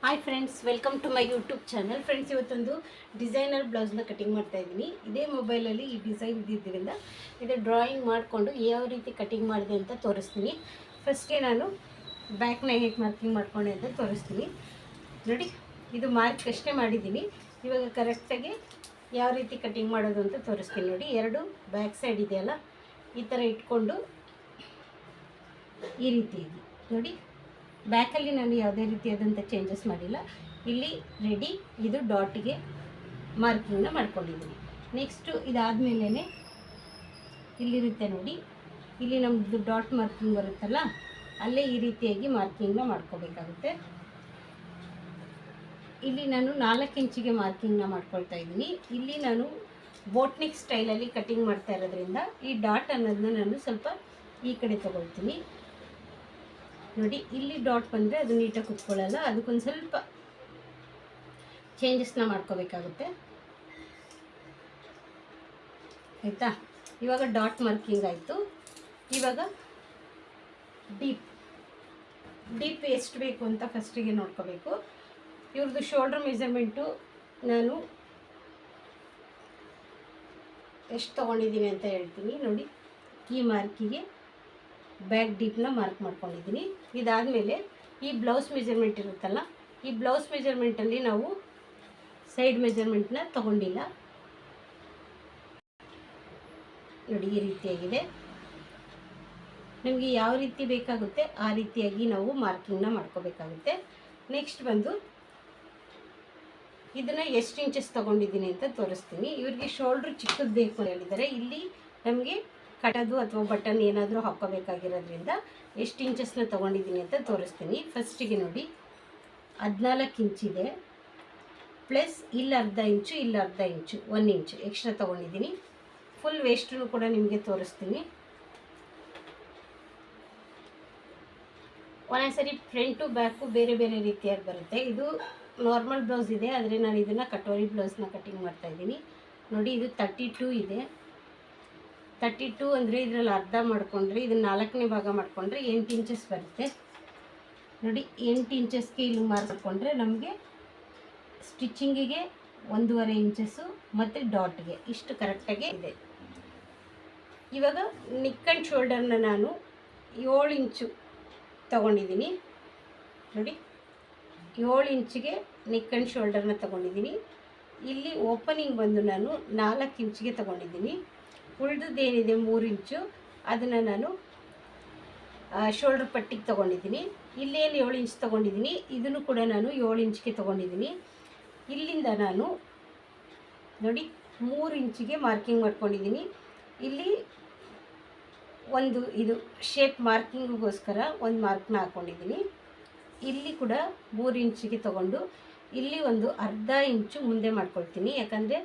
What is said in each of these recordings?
Hi friends, welcome to my YouTube channel. Friends, ಇವತ್ತೊಂದು designer ಬ್ಲೌಸ್ನ cutting ಮಾಡ್ತಾ ಇದ್ದೀನಿ. ಇದೇ ಮೊಬೈಲಲ್ಲಿ ಈ ಡಿಸೈನ್ ಇದ್ದಿದ್ದರಿಂದ ಇದು ಡ್ರಾಯಿಂಗ್ ಮಾಡಿಕೊಂಡು ಯಾವ ರೀತಿ ಕಟಿಂಗ್ ಮಾಡಿದೆ ಅಂತ ತೋರಿಸ್ತೀನಿ. ಫಸ್ಟ್ಗೆ ನಾನು ಬ್ಯಾಕ್ನ ಹೇಗೆ ಮಾರ್ಕಿಂಗ್ ಮಾಡ್ಕೊಂಡೆ ಅಂತ ತೋರಿಸ್ತೀನಿ. ನೋಡಿ, ಇದು ಮಾರ್ಕ್ ಅಷ್ಟೇ ಮಾಡಿದ್ದೀನಿ. ಇವಾಗ ಕರೆಕ್ಟಾಗಿ ಯಾವ ರೀತಿ ಕಟಿಂಗ್ ಮಾಡೋದು ಅಂತ ತೋರಿಸ್ತೀನಿ. ನೋಡಿ, ಎರಡು ಬ್ಯಾಕ್ ಸೈಡ್ ಇದೆಯಲ್ಲ, ಈ ಥರ ಇಟ್ಕೊಂಡು ಈ ರೀತಿಯಾಗಿ ನೋಡಿ, ಬ್ಯಾಕಲ್ಲಿ ನಾನು ಯಾವುದೇ ರೀತಿಯಾದಂಥ ಚೇಂಜಸ್ ಮಾಡಿಲ್ಲ. ಇಲ್ಲಿ ರೆಡಿ, ಇದು ಡಾಟಿಗೆ ಮಾರ್ಕಿಂಗ್ನ ಮಾಡ್ಕೊಂಡಿದ್ದೀನಿ. ನೆಕ್ಸ್ಟು ಇದಾದಮೇಲೆ ಇಲ್ಲಿರುತ್ತೆ ನೋಡಿ, ಇಲ್ಲಿ ನಮ್ಮದು ಡಾಟ್ ಮಾರ್ಕಿಂಗ್ ಬರುತ್ತಲ್ಲ, ಅಲ್ಲೇ ಈ ರೀತಿಯಾಗಿ ಮಾರ್ಕಿಂಗ್ನ ಮಾಡ್ಕೋಬೇಕಾಗುತ್ತೆ. ಇಲ್ಲಿ ನಾನು 4 ಇಂಚಿಗೆ ಮಾರ್ಕಿಂಗ್ನ ಮಾಡ್ಕೊಳ್ತಾ ಇದ್ದೀನಿ. ಇಲ್ಲಿ ನಾನು ಬೋಟ್ನಿಕ್ ಸ್ಟೈಲಲ್ಲಿ ಕಟಿಂಗ್ ಮಾಡ್ತಾ ಇರೋದ್ರಿಂದ ಈ ಡಾಟ್ ಅನ್ನೋದನ್ನ ನಾನು ಸ್ವಲ್ಪ ಈ ಕಡೆ ತೊಗೊಳ್ತೀನಿ. ನೋಡಿ, ಇಲ್ಲಿ ಡಾಟ್ ಬಂದರೆ ಅದು ನೀಟಾಗಿ ಕುತ್ಕೊಳ್ಳಲ್ಲ, ಅದಕ್ಕೊಂದು ಸ್ವಲ್ಪ ಚೇಂಜಸ್ನ ಮಾಡ್ಕೋಬೇಕಾಗುತ್ತೆ. ಆಯಿತಾ? ಇವಾಗ ಡಾಟ್ ಮಾರ್ಕಿಂಗ್ ಆಯಿತು. ಇವಾಗ ಡೀಪ್ ಎಷ್ಟು ಬೇಕು ಅಂತ ಫಸ್ಟಿಗೆ ನೋಡ್ಕೋಬೇಕು. ಇವ್ರದ್ದು ಶೋಲ್ಡರ್ ಮೆಜರ್ಮೆಂಟು ನಾನು ಎಷ್ಟು ತೊಗೊಂಡಿದ್ದೀನಿ ಅಂತ ಹೇಳ್ತೀನಿ. ನೋಡಿ, ಈ ಮಾರ್ಕಿಗೆ ಬ್ಯಾಕ್ ಡೀಪ್ನ ಮಾರ್ಕ್ ಮಾಡ್ಕೊಂಡಿದ್ದೀನಿ. ಇದಾದಮೇಲೆ ಈ ಬ್ಲೌಸ್ ಮೆಜರ್ಮೆಂಟ್ ಇರುತ್ತಲ್ಲ, ಈ ಬ್ಲೌಸ್ ಮೆಜರ್ಮೆಂಟಲ್ಲಿ ನಾವು ಸೈಡ್ ಮೆಜರ್ಮೆಂಟ್ನ ತೊಗೊಂಡಿಲ್ಲ. ನೋಡಿ, ಈ ರೀತಿಯಾಗಿದೆ. ನಮಗೆ ಯಾವ ರೀತಿ ಬೇಕಾಗುತ್ತೆ ಆ ರೀತಿಯಾಗಿ ನಾವು ಮಾರ್ಕಿಂಗ್ನ ಮಾಡ್ಕೋಬೇಕಾಗುತ್ತೆ. ನೆಕ್ಸ್ಟ್ ಬಂದು ಇದನ್ನು ಎಷ್ಟು ಇಂಚಸ್ ತೊಗೊಂಡಿದ್ದೀನಿ ಅಂತ ತೋರಿಸ್ತೀನಿ. ಇವ್ರಿಗೆ ಶೋಲ್ಡ್ರ್ ಚಿಕ್ಕದು ಬೇಕು ಅಂತ ಹೇಳಿದ್ದಾರೆ. ಇಲ್ಲಿ ನಮಗೆ ಕಟೋದು ಅಥವಾ ಬಟನ್ ಏನಾದರೂ ಹಾಕ್ಕೋಬೇಕಾಗಿರೋದ್ರಿಂದ ಎಷ್ಟು ಇಂಚಸ್ನ ತೊಗೊಂಡಿದ್ದೀನಿ ಅಂತ ತೋರಿಸ್ತೀನಿ. ಫಸ್ಟಿಗೆ ನೋಡಿ, 14 ಇಂಚಿದೆ, ಪ್ಲಸ್ ಇಲ್ಲಿ ಅರ್ಧ ಇಂಚು, ಇಲ್ಲಿ ಅರ್ಧ ಇಂಚು, 1 ಇಂಚು ಎಕ್ಸ್ಟ್ರಾ ತೊಗೊಂಡಿದ್ದೀನಿ. ಫುಲ್ ವೇಸ್ಟನ್ನು ಕೂಡ ನಿಮಗೆ ತೋರಿಸ್ತೀನಿ. ಒಂದೊಂದ್ಸರಿ ಫ್ರಂಟು ಬ್ಯಾಕು ಬೇರೆ ಬೇರೆ ರೀತಿಯಾಗಿ ಬರುತ್ತೆ. ಇದು ನಾರ್ಮಲ್ ಬ್ಲೌಸ್ ಇದೆ, ಆದರೆ ನಾನು ಇದನ್ನು ಕಟೋರಿ ಬ್ಲೌಸ್ನ ಕಟಿಂಗ್ ಮಾಡ್ತಾಯಿದ್ದೀನಿ. ನೋಡಿ, ಇದು 32 ಇದೆ. 32 ಅಂದರೆ ಇದರಲ್ಲಿ ಅರ್ಧ ಮಾಡಿಕೊಂಡ್ರೆ, ಇದನ್ನು 4ನೇ ಭಾಗ ಮಾಡಿಕೊಂಡ್ರೆ 8 ಇಂಚಸ್ ಬರುತ್ತೆ. ನೋಡಿ, 8 ಇಂಚಸ್ಗೆ ಇಲ್ಲಿ ಮಾರ್ಕೊಂಡ್ರೆ ನಮಗೆ ಸ್ಟಿಚಿಂಗಿಗೆ 1.5 ಇಂಚಸ್ಸು ಮತ್ತು ಡಾಟ್ಗೆ ಇಷ್ಟು ಕರೆಕ್ಟಾಗಿ ಇದೆ. ಇವಾಗ ನೆಕ್ ಆ್ಯಂಡ್ ಶೋಲ್ಡರ್ನ ನಾನು 7 ಇಂಚು ತೊಗೊಂಡಿದ್ದೀನಿ. ನೋಡಿ, 7 ಇಂಚಿಗೆ ನೆಕ್ ಆ್ಯಂಡ್ ಶೋಲ್ಡರ್ನ ತೊಗೊಂಡಿದ್ದೀನಿ. ಇಲ್ಲಿ ಓಪನಿಂಗ್ ಬಂದು ನಾನು 4 ಇಂಚಿಗೆ ತೊಗೊಂಡಿದ್ದೀನಿ. ಉಳಿದದ್ದೇನಿದೆ 3 ಇಂಚು, ಅದನ್ನು ನಾನು ಶೋಲ್ಡ್ರ್ ಪಟ್ಟಿಗೆ ತೊಗೊಂಡಿದ್ದೀನಿ. ಇಲ್ಲೇನು 7 ಇಂಚ್ ತೊಗೊಂಡಿದ್ದೀನಿ, ಇದನ್ನು ಕೂಡ ನಾನು 7 ಇಂಚಿಗೆ ತೊಗೊಂಡಿದ್ದೀನಿ. ಇಲ್ಲಿಂದ ನಾನು ನೋಡಿ 3 ಇಂಚಿಗೆ ಮಾರ್ಕಿಂಗ್ ಮಾಡ್ಕೊಂಡಿದ್ದೀನಿ. ಇಲ್ಲಿ ಒಂದು ಇದು ಶೇಪ್ ಮಾರ್ಕಿಂಗಿಗೋಸ್ಕರ ಒಂದು ಮಾರ್ಕ್ನ ಹಾಕ್ಕೊಂಡಿದ್ದೀನಿ. ಇಲ್ಲಿ ಕೂಡ 3 ಇಂಚಿಗೆ ತೊಗೊಂಡು ಇಲ್ಲಿ ಒಂದು ಅರ್ಧ ಇಂಚು ಮುಂದೆ ಮಾಡ್ಕೊಳ್ತೀನಿ. ಯಾಕಂದರೆ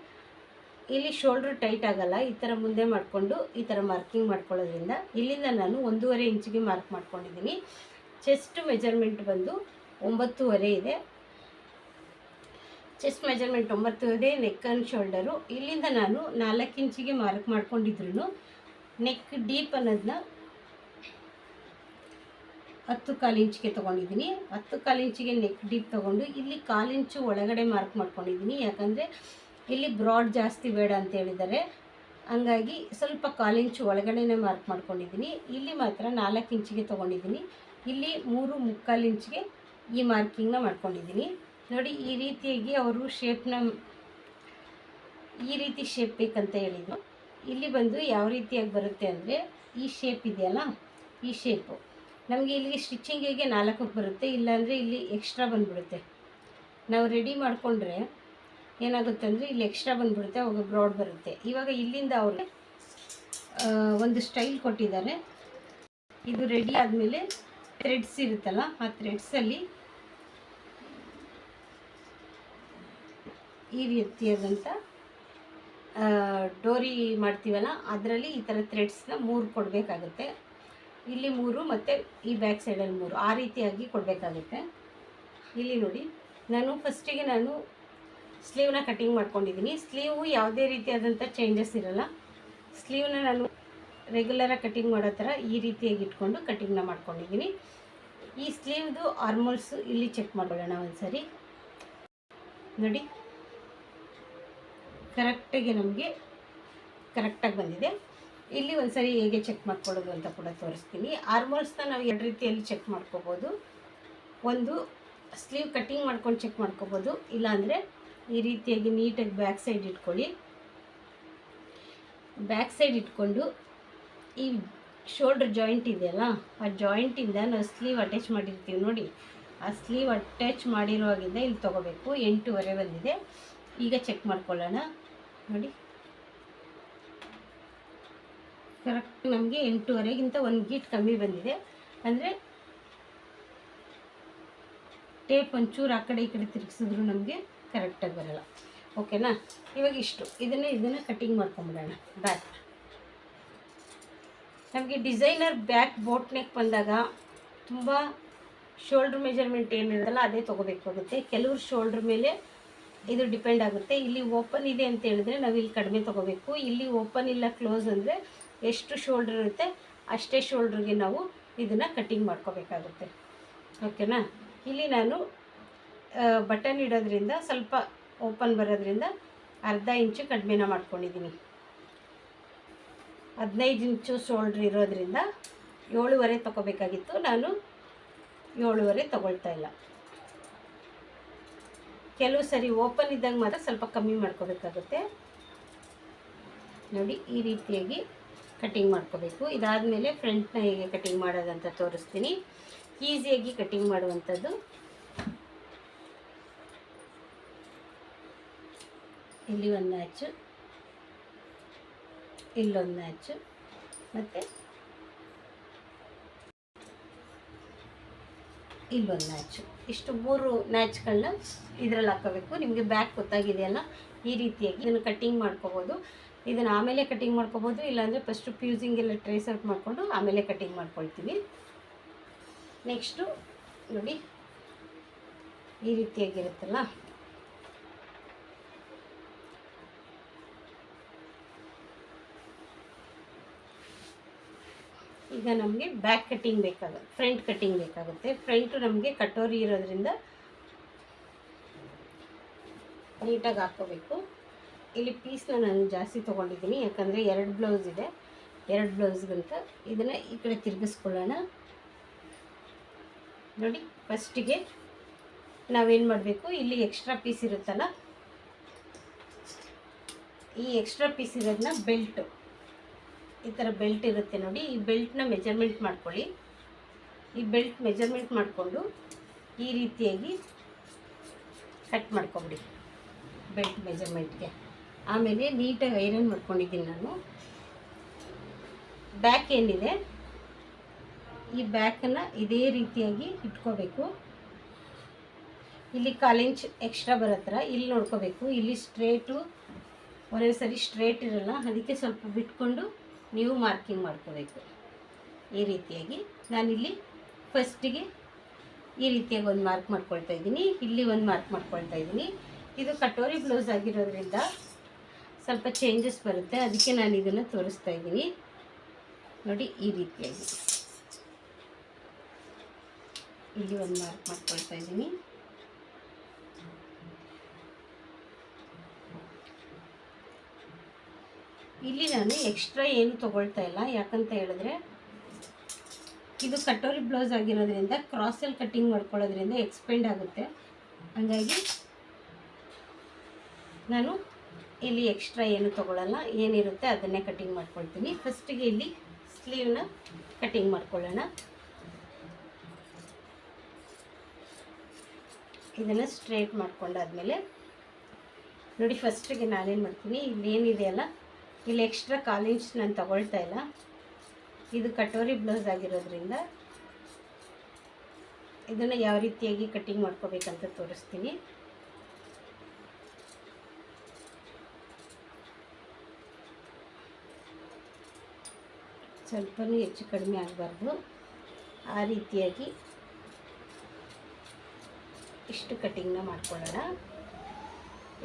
ಇಲ್ಲಿ ಶೋಲ್ಡ್ರ್ ಟೈಟ್ ಆಗಲ್ಲ. ಈ ಥರ ಮುಂದೆ ಮಾಡಿಕೊಂಡು ಈ ಥರ ಮಾರ್ಕಿಂಗ್ ಮಾಡ್ಕೊಳ್ಳೋದ್ರಿಂದ ಇಲ್ಲಿಂದ ನಾನು 1.5 ಇಂಚಿಗೆ ಮಾರ್ಕ್ ಮಾಡ್ಕೊಂಡಿದ್ದೀನಿ. ಚೆಸ್ಟ್ ಮೆಜರ್ಮೆಂಟ್ ಬಂದು 9.5 ಇದೆ. ಚೆಸ್ಟ್ ಮೆಜರ್ಮೆಂಟ್ 9 ಇದೆ. ನೆಕ್ ಆ್ಯಂಡ್ ಶೋಲ್ಡರು ಇಲ್ಲಿಂದ ನಾನು 4 ಇಂಚಿಗೆ ಮಾರ್ಕ್ ಮಾಡ್ಕೊಂಡಿದ್ರು ನೆಕ್ ಡೀಪ್ ಅನ್ನೋದನ್ನ 10.25 ಇಂಚಿಗೆ ತೊಗೊಂಡಿದ್ದೀನಿ. 10.25 ಇಂಚಿಗೆ ನೆಕ್ ಡೀಪ್ ತೊಗೊಂಡು ಇಲ್ಲಿ 1/4 ಇಂಚು ಒಳಗಡೆ ಮಾರ್ಕ್ ಮಾಡ್ಕೊಂಡಿದ್ದೀನಿ. ಯಾಕಂದರೆ ಇಲ್ಲಿ ಬ್ರಾಡ್ ಜಾಸ್ತಿ ಬೇಡ ಅಂತ ಹೇಳಿದ್ದಾರೆ, ಹಂಗಾಗಿ ಸ್ವಲ್ಪ 1/4 ಇಂಚು ಒಳಗಡೆನೇ ಮಾರ್ಕ್ ಮಾಡ್ಕೊಂಡಿದ್ದೀನಿ. ಇಲ್ಲಿ ಮಾತ್ರ 4 ಇಂಚಿಗೆ ತೊಗೊಂಡಿದ್ದೀನಿ. ಇಲ್ಲಿ 3.25 ಇಂಚಿಗೆ ಈ ಮಾರ್ಕಿಂಗ್ನ ಮಾಡ್ಕೊಂಡಿದ್ದೀನಿ. ನೋಡಿ, ಈ ರೀತಿಯಾಗಿ ಅವರು ಶೇಪ್ನ ಈ ರೀತಿ ಶೇಪ್ ಬೇಕಂತ ಹೇಳಿದ್ರು. ಇಲ್ಲಿ ಬಂದು ಯಾವ ರೀತಿಯಾಗಿ ಬರುತ್ತೆ ಅಂದರೆ, ಈ ಶೇಪ್ ಇದೆಯಲ್ಲ, ಈ ಶೇಪು ನಮಗೆ ಇಲ್ಲಿ ಸ್ಟಿಚಿಂಗಿಗೆ 4ಕ್ಕೆ ಬರುತ್ತೆ. ಇಲ್ಲಾಂದರೆ ಇಲ್ಲಿ ಎಕ್ಸ್ಟ್ರಾ ಬಂದುಬಿಡುತ್ತೆ. ನಾವು ರೆಡಿ ಮಾಡಿಕೊಂಡ್ರೆ ಏನಾಗುತ್ತೆ ಅಂದರೆ ಇಲ್ಲಿ ಎಕ್ಸ್ಟ್ರಾ ಬಂದುಬಿಡುತ್ತೆ, ಅವಾಗ ಬ್ರಾಡ್ ಬರುತ್ತೆ. ಇವಾಗ ಇಲ್ಲಿಂದ ಅವರು ಒಂದು ಸ್ಟೈಲ್ ಕೊಟ್ಟಿದ್ದಾರೆ. ಇದು ರೆಡಿ ಆದಮೇಲೆ ಥ್ರೆಡ್ಸ್ ಇರುತ್ತಲ್ಲ, ಆ ಥ್ರೆಡ್ಸಲ್ಲಿ ಈ ರೀತಿಯಾದಂಥ ಡೋರಿ ಮಾಡ್ತೀವಲ್ಲ, ಅದರಲ್ಲಿ ಈ ಥರ ಥ್ರೆಡ್ಸ್ನ 3 ಕೊಡಬೇಕಾಗುತ್ತೆ. ಇಲ್ಲಿ 3 ಮತ್ತು ಈ ಬ್ಯಾಕ್ ಸೈಡಲ್ಲಿ 3, ಆ ರೀತಿಯಾಗಿ ಕೊಡಬೇಕಾಗುತ್ತೆ. ಇಲ್ಲಿ ನೋಡಿ, ನಾನು ಫಸ್ಟಿಗೆ ಸ್ಲೀವ್ನ ಕಟಿಂಗ್ ಮಾಡ್ಕೊಂಡಿದ್ದೀನಿ. ಸ್ಲೀವು ಯಾವುದೇ ರೀತಿಯಾದಂಥ ಚೇಂಜಸ್ ಇರೋಲ್ಲ. ಸ್ಲೀವ್ನ ನಾನು ರೆಗ್ಯುಲರಾಗಿ ಕಟಿಂಗ್ ಮಾಡೋ ಥರ ಈ ರೀತಿಯಾಗಿ ಇಟ್ಕೊಂಡು ಕಟಿಂಗ್ನ ಮಾಡ್ಕೊಂಡಿದ್ದೀನಿ. ಈ ಸ್ಲೀವ್ದು ಆರ್ಮೋಲ್ಸು ಇಲ್ಲಿ ಚೆಕ್ ಮಾಡ್ಕೊಳ್ಳೋಣ ಒಂದ್ಸರಿ. ನೋಡಿ ಕರೆಕ್ಟಾಗಿ ನಮಗೆ ಕರೆಕ್ಟಾಗಿ ಬಂದಿದೆ. ಇಲ್ಲಿ ಒಂದ್ಸರಿ ಹೇಗೆ ಚೆಕ್ ಮಾಡ್ಕೊಳ್ಳೋದು ಅಂತ ಕೂಡ ತೋರಿಸ್ತೀನಿ. ಆರ್ಮೋಲ್ಸ್ನ ನಾವು ಎರಡು ರೀತಿಯಲ್ಲಿ ಚೆಕ್ ಮಾಡ್ಕೋಬೋದು. ಒಂದು ಸ್ಲೀವ್ ಕಟ್ಟಿಂಗ್ ಮಾಡ್ಕೊಂಡು ಚೆಕ್ ಮಾಡ್ಕೋಬೋದು, ಇಲ್ಲಾಂದರೆ ಈ ರೀತಿಯಾಗಿ ನೀಟಾಗಿ ಬ್ಯಾಕ್ ಸೈಡ್ ಇಟ್ಕೊಳ್ಳಿ. ಬ್ಯಾಕ್ ಸೈಡ್ ಇಟ್ಕೊಂಡು ಈ ಶೋಲ್ಡ್ರ್ ಜಾಯಿಂಟ್ ಇದೆಯಲ್ಲ, ಆ ಜಾಯಿಂಟಿಂದ ನಾವು ಸ್ಲೀವ್ ಅಟ್ಯಾಚ್ ಮಾಡಿರ್ತೀವಿ ನೋಡಿ, ಆ ಸ್ಲೀವ್ ಅಟ್ಯಾಚ್ ಮಾಡಿರುವಾಗಿಂದ ಇಲ್ಲಿ ತೊಗೋಬೇಕು. 8.5 ಬಂದಿದೆ. ಈಗ ಚೆಕ್ ಮಾಡ್ಕೊಳ್ಳೋಣ. ನೋಡಿ ಕರೆಕ್ಟ್ ನಮಗೆ 8.5ಗಿಂತ 1 ಗೀಟ್ ಕಮ್ಮಿ ಬಂದಿದೆ. ಅಂದರೆ ಟೇಪ್ ಒಂಚೂರು ಆ ಕಡೆ ಈ ಕಡೆ ತಿರುಗಿಸಿದ್ರು ನಮಗೆ ಕರೆಕ್ಟಾಗಿ ಬರೋಲ್ಲ. ಓಕೆನಾ? ಇವಾಗ ಇಷ್ಟು ಇದನ್ನು ಕಟ್ಟಿಂಗ್ ಮಾಡ್ಕೊಂಬಿಡೋಣ. ಬ್ಯಾಕ್ ನಮಗೆ ಡಿಸೈನರ್ ಬ್ಯಾಕ್ ಬೋಟ್ ನೆಕ್ ಬಂದಾಗ ತುಂಬ ಶೋಲ್ಡ್ರ್ ಮೆಜರ್ಮೆಂಟ್ ಏನಿರೋದಲ್ಲ ಅದೇ ತೊಗೋಬೇಕಾಗುತ್ತೆ. ಕೆಲವ್ರು ಶೋಲ್ಡ್ರ್ ಮೇಲೆ ಇದು ಡಿಪೆಂಡ್ ಆಗುತ್ತೆ. ಇಲ್ಲಿ ಓಪನ್ ಇದೆ ಅಂತ ಹೇಳಿದ್ರೆ ನಾವು ಇಲ್ಲಿ ಕಡಿಮೆ ತೊಗೋಬೇಕು. ಇಲ್ಲಿ ಓಪನ್ ಇಲ್ಲ ಕ್ಲೋಸ್ ಅಂದರೆ ಎಷ್ಟು ಶೋಲ್ಡ್ರ್ ಇರುತ್ತೆ ಅಷ್ಟೇ ಶೋಲ್ಡ್ರಿಗೆ ನಾವು ಇದನ್ನು ಕಟ್ಟಿಂಗ್ ಮಾಡ್ಕೋಬೇಕಾಗುತ್ತೆ. ಓಕೆನಾ? ಇಲ್ಲಿ ನಾನು ಬಟನ್ ಇಡೋದ್ರಿಂದ ಸ್ವಲ್ಪ ಓಪನ್ ಬರೋದ್ರಿಂದ ಅರ್ಧ ಇಂಚು ಕಡಿಮೆನ ಮಾಡ್ಕೊಂಡಿದ್ದೀನಿ. 15 ಇಂಚು ಶೋಲ್ಡ್ರ್ ಇರೋದ್ರಿಂದ 7.5 ತೊಗೋಬೇಕಾಗಿತ್ತು, ನಾನು 7.5 ತೊಗೊಳ್ತಾ ಇಲ್ಲ. ಕೆಲವು ಸರಿ ಓಪನ್ ಇದ್ದಾಗ ಮಾತ್ರ ಸ್ವಲ್ಪ ಕಮ್ಮಿ ಮಾಡ್ಕೋಬೇಕಾಗುತ್ತೆ. ನೋಡಿ ಈ ರೀತಿಯಾಗಿ ಕಟ್ಟಿಂಗ್ ಮಾಡ್ಕೋಬೇಕು. ಇದಾದಮೇಲೆ ಫ್ರಂಟ್ನ ಹೇಗೆ ಕಟ್ಟಿಂಗ್ ಮಾಡೋದಂತ ತೋರಿಸ್ತೀನಿ. ಈಸಿಯಾಗಿ ಕಟ್ಟಿಂಗ್ ಮಾಡುವಂಥದ್ದು. ಇಲ್ಲಿ ಒಂದು ನ್ಯಾಚು, ಇಲ್ಲೊಂದು ನ್ಯಾಚು, ಮತ್ತು ಇಲ್ಲೊಂದು ನ್ಯಾಚು. ಇಷ್ಟು 3 ನ್ಯಾಚ್ಗಳನ್ನ ಇದರಲ್ಲಿ ಹಾಕೋಬೇಕು. ನಿಮಗೆ ಬ್ಯಾಕ್ ಗೊತ್ತಾಗಿದೆಯಲ್ಲ, ಈ ರೀತಿಯಾಗಿ ಇದನ್ನು ಕಟ್ಟಿಂಗ್ ಮಾಡ್ಕೋಬೋದು. ಇದನ್ನು ಆಮೇಲೆ ಕಟ್ಟಿಂಗ್ ಮಾಡ್ಕೋಬೋದು, ಇಲ್ಲಾಂದರೆ ಫಸ್ಟು ಫ್ಯೂಸಿಂಗ್ ಎಲ್ಲ ಟ್ರೇಸ್ ಔಟ್ ಮಾಡಿಕೊಂಡು ಆಮೇಲೆ ಕಟ್ಟಿಂಗ್ ಮಾಡ್ಕೊಳ್ತೀವಿ. ನೆಕ್ಸ್ಟು ನೋಡಿ ಈ ರೀತಿಯಾಗಿರುತ್ತಲ್ಲ, ಈಗ ನಮಗೆ ಬ್ಯಾಕ್ ಕಟ್ಟಿಂಗ್ ಬೇಕಾಗುತ್ತೆ, ಫ್ರಂಟ್ ಕಟ್ಟಿಂಗ್ ಬೇಕಾಗುತ್ತೆ. ಫ್ರಂಟು ನಮಗೆ ಕಟೋರಿ ಇರೋದ್ರಿಂದ ನೀಟಾಗಿ ಹಾಕ್ಕೋಬೇಕು. ಇಲ್ಲಿ ಪೀಸ್ನ ನಾನು ಜಾಸ್ತಿ ತೊಗೊಂಡಿದ್ದೀನಿ, ಯಾಕಂದರೆ 2 ಬ್ಲೌಸ್ ಇದೆ. 2 ಬ್ಲೌಸ್ಗಂತ ಇದನ್ನು ಈ ಕಡೆ ತಿರುಗಿಸ್ಕೊಳ್ಳೋಣ. ನೋಡಿ ಫಸ್ಟಿಗೆ ನಾವೇನು ಮಾಡಬೇಕು, ಇಲ್ಲಿ ಎಕ್ಸ್ಟ್ರಾ ಪೀಸ್ ಇರುತ್ತಲ್ಲ, ಈ ಎಕ್ಸ್ಟ್ರಾ ಪೀಸ್ ಇರೋದನ್ನ ಬೆಲ್ಟು, ಈ ಥರ ಬೆಲ್ಟ್ ಇರುತ್ತೆ ನೋಡಿ, ಈ ಬೆಲ್ಟ್ನ ಮೆಜರ್ಮೆಂಟ್ ಮಾಡ್ಕೊಳ್ಳಿ. ಈ ಬೆಲ್ಟ್ ಮೆಜರ್ಮೆಂಟ್ ಮಾಡಿಕೊಂಡು ಈ ರೀತಿಯಾಗಿ ಕಟ್ ಮಾಡ್ಕೊಬಿಡಿ ಬೆಲ್ಟ್ ಮೆಜರ್ಮೆಂಟ್ಗೆ. ಆಮೇಲೆ ನೀಟಾಗಿ ಐರನ್ ಮಾಡ್ಕೊಂಡಿದ್ದೀನಿ ನಾನು. ಬ್ಯಾಕ್ ಏನಿದೆ ಈ ಬ್ಯಾಕನ್ನು ಇದೇ ರೀತಿಯಾಗಿ ಇಟ್ಕೋಬೇಕು. ಇಲ್ಲಿ 1/4 ಇಂಚ್ ಎಕ್ಸ್ಟ್ರಾ ಬರೋ ಥರ ಇಲ್ಲಿ ನೋಡ್ಕೋಬೇಕು. ಇಲ್ಲಿ ಸ್ಟ್ರೇಟು ಒಂದೇ ಸರಿ ಸ್ಟ್ರೇಟ್ ಇರಲ್ಲ, ಅದಕ್ಕೆ ಸ್ವಲ್ಪ ಬಿಟ್ಕೊಂಡು ನೀವು ಮಾರ್ಕಿಂಗ್ ಮಾಡ್ಕೋಬೇಕು. ಈ ರೀತಿಯಾಗಿ ನಾನಿಲ್ಲಿ ಫಸ್ಟಿಗೆ ಈ ರೀತಿಯಾಗಿ ಒಂದು ಮಾರ್ಕ್ ಮಾಡ್ಕೊಳ್ತಾ ಇದ್ದೀನಿ, ಇಲ್ಲಿ ಒಂದು ಮಾರ್ಕ್ ಮಾಡ್ಕೊಳ್ತಾ ಇದ್ದೀನಿ. ಇದು ಕಟೋರಿ ಬ್ಲೌಸ್ ಆಗಿರೋದ್ರಿಂದ ಸ್ವಲ್ಪ ಚೇಂಜಸ್ ಬರುತ್ತೆ, ಅದಕ್ಕೆ ನಾನು ಇದನ್ನು ತೋರಿಸ್ತಾ ಇದ್ದೀನಿ. ನೋಡಿ ಈ ರೀತಿಯಾಗಿ ಇಲ್ಲಿ ಒಂದು ಮಾರ್ಕ್ ಮಾಡ್ಕೊಳ್ತಾ ಇದ್ದೀನಿ. ಇಲ್ಲಿ ನಾನು ಎಕ್ಸ್ಟ್ರಾ ಏನು ತೊಗೊಳ್ತಾ ಇಲ್ಲ, ಯಾಕಂತ ಹೇಳಿದ್ರೆ ಇದು ಕಟೋರಿ ಬ್ಲೌಸ್ ಆಗಿರೋದ್ರಿಂದ ಕ್ರಾಸಲ್ಲಿ ಕಟ್ಟಿಂಗ್ ಮಾಡ್ಕೊಳ್ಳೋದ್ರಿಂದ ಎಕ್ಸ್ಪೆಂಡ್ ಆಗುತ್ತೆ. ಹಾಗಾಗಿ ನಾನು ಇಲ್ಲಿ ಎಕ್ಸ್ಟ್ರಾ ಏನು ತೊಗೊಳ್ಳಲ್ಲ, ಏನಿರುತ್ತೆ ಅದನ್ನೇ ಕಟ್ಟಿಂಗ್ ಮಾಡ್ಕೊಳ್ತೀನಿ. ಫಸ್ಟಿಗೆ ಇಲ್ಲಿ ಸ್ಲೀವ್ನ ಕಟ್ಟಿಂಗ್ ಮಾಡ್ಕೊಳ್ಳೋಣ. ಇದನ್ನು ಸ್ಟ್ರೇಟ್ ಮಾಡ್ಕೊಂಡಾದ್ಮೇಲೆ ನೋಡಿ ಫಸ್ಟಿಗೆ ನಾನೇನು ಮಾಡ್ತೀನಿ, ಇಲ್ಲಿ ಏನಿದೆಯಲ್ಲ ಇಲ್ಲಿ ಎಕ್ಸ್ಟ್ರಾ 1/4 ಇಂಚ್ ನಾನು ತಗೊಳ್ತಾ ಇಲ್ಲ. ಇದು ಕಟೋರಿ ಬ್ಲೌಸ್ ಆಗಿರೋದ್ರಿಂದ ಇದನ್ನು ಯಾವ ರೀತಿಯಾಗಿ ಕಟ್ಟಿಂಗ್ ಮಾಡ್ಕೋಬೇಕಂತ ತೋರಿಸ್ತೀನಿ. ಸ್ವಲ್ಪನೂ ಹೆಚ್ಚು ಕಡಿಮೆ ಆಗಬಾರ್ದು, ಆ ರೀತಿಯಾಗಿ ಇಷ್ಟು ಕಟ್ಟಿಂಗ್ನ ಮಾಡ್ಕೊಳ್ಳೋಣ.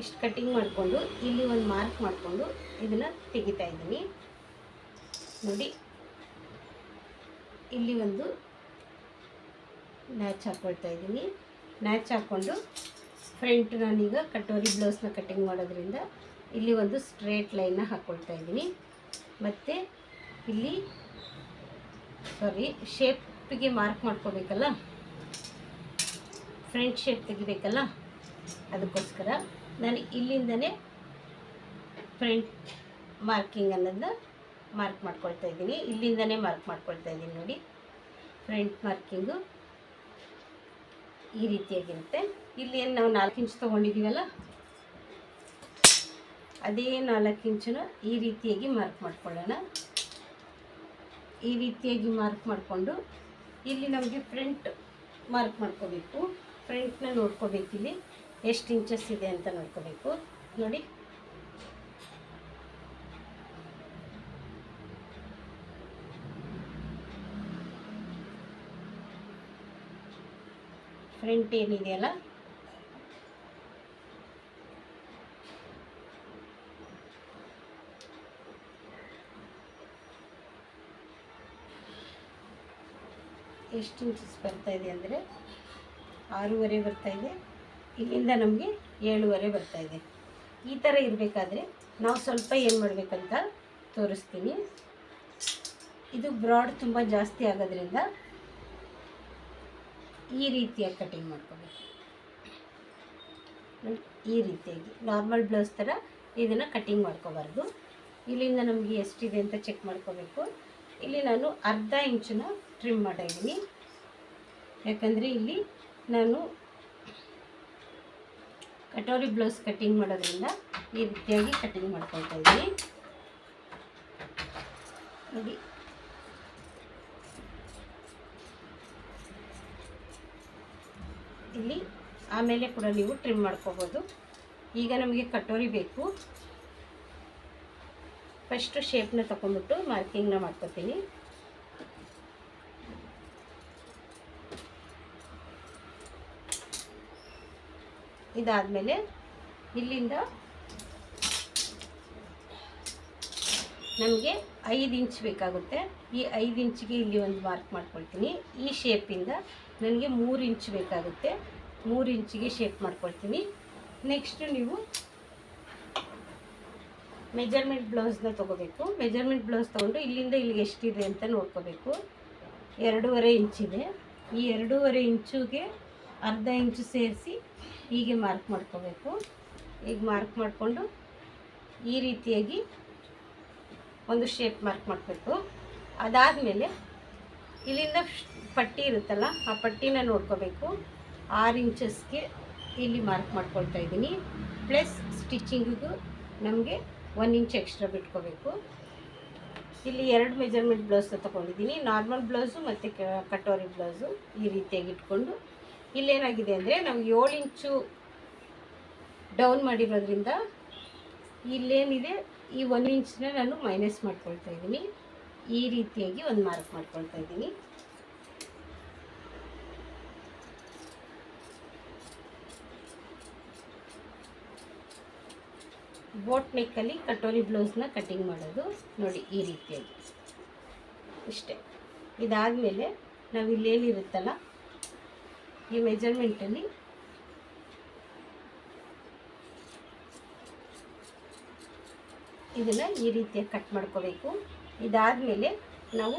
ಇಷ್ಟು ಕಟ್ಟಿಂಗ್ ಮಾಡಿಕೊಂಡು ಇಲ್ಲಿ ಒಂದು ಮಾರ್ಕ್ ಮಾಡಿಕೊಂಡು ಇದನ್ನು ತೆಗಿತಾ ಇದ್ದೀನಿ. ನೋಡಿ ಇಲ್ಲಿ ಒಂದು ನ್ಯಾಚ್ ಹಾಕ್ಕೊಳ್ತಾ ಇದ್ದೀನಿ. ನ್ಯಾಚ್ ಹಾಕ್ಕೊಂಡು ಫ್ರಂಟ್ ನಾನೀಗ ಕಟೋರಿ ಬ್ಲೌಸ್ನ ಕಟ್ಟಿಂಗ್ ಮಾಡೋದ್ರಿಂದ ಇಲ್ಲಿ ಒಂದು ಸ್ಟ್ರೇಟ್ ಲೈನ್ನ ಹಾಕ್ಕೊಳ್ತಾ ಇದ್ದೀನಿ. ಮತ್ತು ಇಲ್ಲಿ ಶೇಪ್ಗೆ ಮಾರ್ಕ್ ಮಾಡ್ಕೋಬೇಕಲ್ಲ, ಫ್ರಂಟ್ ಶೇಪ್ ತೆಗಿಬೇಕಲ್ಲ, ಅದಕ್ಕೋಸ್ಕರ ನಾನು ಇಲ್ಲಿಂದನೇ ಫ್ರಂಟ್ ಮಾರ್ಕಿಂಗ್ ಅನ್ನೋದನ್ನ ಮಾರ್ಕ್ ಮಾಡ್ಕೊಳ್ತಾ ಇದ್ದೀನಿ. ಇಲ್ಲಿಂದನೇ ಮಾರ್ಕ್ ಮಾಡ್ಕೊಳ್ತಾ ಇದ್ದೀನಿ. ನೋಡಿ, ಫ್ರಂಟ್ ಮಾರ್ಕಿಂಗು ಈ ರೀತಿಯಾಗಿರುತ್ತೆ. ಇಲ್ಲಿ ಏನು ನಾವು 4 ಇಂಚ್ ತೊಗೊಂಡಿದ್ದೀವಲ್ಲ, ಅದೇ 4 ಇಂಚನ್ನು ಈ ರೀತಿಯಾಗಿ ಮಾರ್ಕ್ ಮಾಡ್ಕೊಳ್ಳೋಣ. ಈ ರೀತಿಯಾಗಿ ಮಾರ್ಕ್ ಮಾಡಿಕೊಂಡು ಇಲ್ಲಿ ನಮಗೆ ಫ್ರಂಟ್ ಮಾರ್ಕ್ ಮಾಡ್ಕೋಬೇಕು. ಫ್ರಂಟ್ನ ನೋಡ್ಕೋಬೇಕು, ಇಲ್ಲಿ ಎಷ್ಟು ಇಂಚಸ್ ಇದೆ ಅಂತ ನೋಡ್ಕೋಬೇಕು. ನೋಡಿ, ಫ್ರಂಟ್ ಏನಿದೆಯಲ್ಲ ಎಷ್ಟು ಇಂಚಸ್ ಬರ್ತಾಯಿದೆ ಅಂದರೆ 6.5 ಬರ್ತಾಯಿದೆ. ಇಲ್ಲಿಂದ ನಮಗೆ 7.5 ಬರ್ತಾಯಿದೆ. ಈ ಥರ ಇರಬೇಕಾದ್ರೆ ನಾವು ಸ್ವಲ್ಪ ಏನು ಮಾಡಬೇಕಂತ ತೋರಿಸ್ತೀನಿ. ಇದು ಬ್ರಾಡ್ ತುಂಬ ಜಾಸ್ತಿ ಆಗೋದ್ರಿಂದ ಈ ರೀತಿಯಾಗಿ ಕಟಿಂಗ್ ಮಾಡ್ಕೋಬೇಕು. ಈ ರೀತಿಯಾಗಿ ನಾರ್ಮಲ್ ಬ್ಲೌಸ್ ಥರ ಇದನ್ನು ಕಟಿಂಗ್ ಮಾಡ್ಕೋಬಾರ್ದು. ಇಲ್ಲಿಂದ ನಮಗೆ ಎಷ್ಟಿದೆ ಅಂತ ಚೆಕ್ ಮಾಡ್ಕೋಬೇಕು. ಇಲ್ಲಿ ನಾನು 1/2 ಇಂಚನ್ನ ಟ್ರಿಮ್ ಮಾಡಿದ್ದೀನಿ. ಯಾಕಂದರೆ ಇಲ್ಲಿ ನಾನು ಕಟೋರಿ ಬ್ಲೌಸ್ ಕಟಿಂಗ್ ಮಾಡೋದ್ರಿಂದ ಈ ರೀತಿಯಾಗಿ ಕಟಿಂಗ್ ಮಾಡ್ಕೊಳ್ತಾ ಇದ್ದೀನಿ. ನೋಡಿ, ಇಲ್ಲಿ ಆಮೇಲೆ ಕೂಡ ನೀವು ಟ್ರಿಮ್ ಮಾಡ್ಕೋಬೋದು. ಈಗ ನಮಗೆ ಕಟೋರಿ ಬೇಕು. ಫಸ್ಟು ಶೇಪ್ನ ತಗೊಂಡ್ಬಿಟ್ಟು ಮಾರ್ಕಿಂಗ್ನ ಮಾಡ್ಕೊತೀನಿ. ಇದಾದಮೇಲೆ ಇಲ್ಲಿಂದ ನಮಗೆ 5 ಇಂಚ್ ಬೇಕಾಗುತ್ತೆ. ಈ 5 ಇಂಚಿಗೆ ಇಲ್ಲಿ ಒಂದು ಮಾರ್ಕ್ ಮಾಡ್ಕೊಳ್ತೀನಿ. ಈ ಶೇಪಿಂದ ನನಗೆ 3 ಇಂಚ್ ಬೇಕಾಗುತ್ತೆ. 3 ಇಂಚಿಗೆ ಶೇಪ್ ಮಾಡ್ಕೊಳ್ತೀನಿ. ನೆಕ್ಸ್ಟು ನೀವು ಮೆಜರ್ಮೆಂಟ್ ಬ್ಲೌಸ್ನ ತೊಗೋಬೇಕು. ಮೆಜರ್ಮೆಂಟ್ ಬ್ಲೌಸ್ ತೊಗೊಂಡು ಇಲ್ಲಿಂದ ಇಲ್ಲಿಗೆ ಎಷ್ಟಿದೆ ಅಂತ ನೋಡ್ಕೋಬೇಕು. 2.5 ಇಂಚಿದೆ. ಈ 2.5 ಇಂಚಿಗೆ 1/2 ಇಂಚು ಸೇರಿಸಿ ಹೀಗೆ ಮಾರ್ಕ್ ಮಾಡ್ಕೋಬೇಕು. ಈಗ ಮಾರ್ಕ್ ಮಾಡಿಕೊಂಡು ಈ ರೀತಿಯಾಗಿ ಒಂದು ಶೇಪ್ ಮಾರ್ಕ್ ಮಾಡಬೇಕು. ಅದಾದಮೇಲೆ ಇಲ್ಲಿಂದ ಪಟ್ಟಿ ಇರುತ್ತಲ್ಲ, ಆ ಪಟ್ಟಿನ ನೋಡ್ಕೋಬೇಕು. 6 ಇಂಚಸ್ಗೆ ಇಲ್ಲಿ ಮಾರ್ಕ್ ಮಾಡ್ಕೊಳ್ತಾ ಇದ್ದೀನಿ. ಪ್ಲಸ್ ಸ್ಟಿಚಿಂಗಿಗೂ ನಮಗೆ 1 ಇಂಚ್ ಎಕ್ಸ್ಟ್ರಾ ಬಿಟ್ಕೋಬೇಕು. ಇಲ್ಲಿ 2 ಮೆಜರ್ಮೆಂಟ್ ಬ್ಲೌಸ್ ತೊಗೊಂಡಿದ್ದೀನಿ, ನಾರ್ಮಲ್ ಬ್ಲೌಸು ಮತ್ತು ಕಟೋರಿ ಬ್ಲೌಸು. ಈ ರೀತಿಯಾಗಿ ಇಟ್ಕೊಂಡು ಇಲ್ಲೇನಾಗಿದೆ ಅಂದರೆ ನಾವು 7 ಇಂಚು ಡೌನ್ ಮಾಡಿರೋದ್ರಿಂದ ಇಲ್ಲೇನಿದೆ ಈ 1 ಇಂಚನ್ನ ನಾನು ಮೈನಸ್ ಮಾಡ್ಕೊಳ್ತಾ ಇದ್ದೀನಿ. ಈ ರೀತಿಯಾಗಿ ಒಂದು ಮಾರ್ಕ್ ಮಾಡ್ಕೊಳ್ತಾ ಇದ್ದೀನಿ. ಬೋಟ್ ನೆಕ್ಕಲ್ಲಿ ಕಟೋರಿ ಬ್ಲೌಸ್ನ ಕಟಿಂಗ್ ಮಾಡೋದು ನೋಡಿ, ಈ ರೀತಿಯಾಗಿ ಇಷ್ಟೇ. ಇದಾದಮೇಲೆ ನಾವು ಇಲ್ಲೇನಿರುತ್ತಲ್ಲ ಈ ಮೆಜರ್ಮೆಂಟಲ್ಲಿ ಇದನ್ನು ಈ ರೀತಿಯಾಗಿ ಕಟ್ ಮಾಡ್ಕೋಬೇಕು. ಇದಾದಮೇಲೆ ನಾವು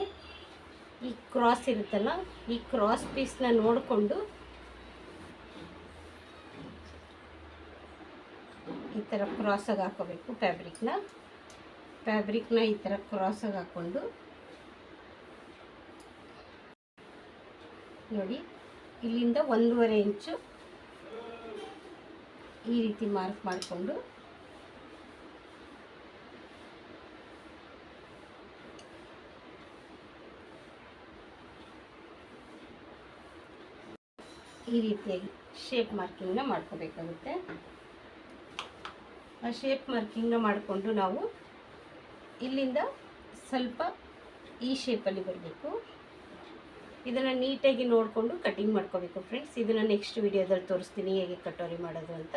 ಈ ಕ್ರಾಸ್ ಇರುತ್ತಲ್ಲ, ಈ ಕ್ರಾಸ್ ಪೀಸ್ನ ನೋಡಿಕೊಂಡು ಈ ಥರ ಕ್ರಾಸಾಗಿ ಹಾಕೋಬೇಕು. ಫ್ಯಾಬ್ರಿಕ್ನ ಈ ಥರ ಕ್ರಾಸಾಗಿ ಹಾಕ್ಕೊಂಡು ನೋಡಿ, ಇಲ್ಲಿಂದ 1.5 ಇಂಚು ಈ ರೀತಿ ಮಾರ್ಕ್ ಮಾಡಿಕೊಂಡು ಈ ರೀತಿಯಾಗಿ ಶೇಪ್ ಮಾರ್ಕಿಂಗ್ನ ಮಾಡ್ಕೋಬೇಕಾಗುತ್ತೆ. ಆ ಶೇಪ್ ಮಾರ್ಕಿಂಗ್ನ ಮಾಡಿಕೊಂಡು ನಾವು ಇಲ್ಲಿಂದ ಸ್ವಲ್ಪ ಈ ಶೇಪಲ್ಲಿ ಬರಬೇಕು. ಇದನ್ನು ನೀಟಾಗಿ ನೋಡಿಕೊಂಡು ಕಟಿಂಗ್ ಮಾಡ್ಕೋಬೇಕು ಫ್ರೆಂಡ್ಸ್. ಇದನ್ನು ನೆಕ್ಸ್ಟ್ ವಿಡಿಯೋದಲ್ಲಿ ತೋರಿಸ್ತೀನಿ ಹೇಗೆ ಕಟೋರಿ ಮಾಡೋದು ಅಂತ.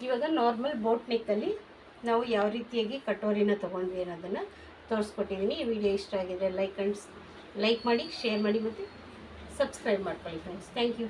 ಇವಾಗ ನಾರ್ಮಲ್ ಬೋಟ್ ನೆಕ್ಕಲ್ಲಿ ನಾವು ಯಾವ ರೀತಿಯಾಗಿ ಕಟೋರಿನ ತೊಗೊಂಡ್ವಿ ಅನ್ನೋದನ್ನು ತೋರಿಸ್ಕೊಟ್ಟಿದ್ದೀನಿ. ಈ ವಿಡಿಯೋ ಇಷ್ಟ ಆಗಿದ್ರೆ ಲೈಕ್ ಮಾಡಿ, ಶೇರ್ ಮಾಡಿ ಮತ್ತು ಸಬ್ಸ್ಕ್ರೈಬ್ ಮಾಡ್ಕೊಳ್ಳಿ ಫ್ರೆಂಡ್ಸ್. Thank you.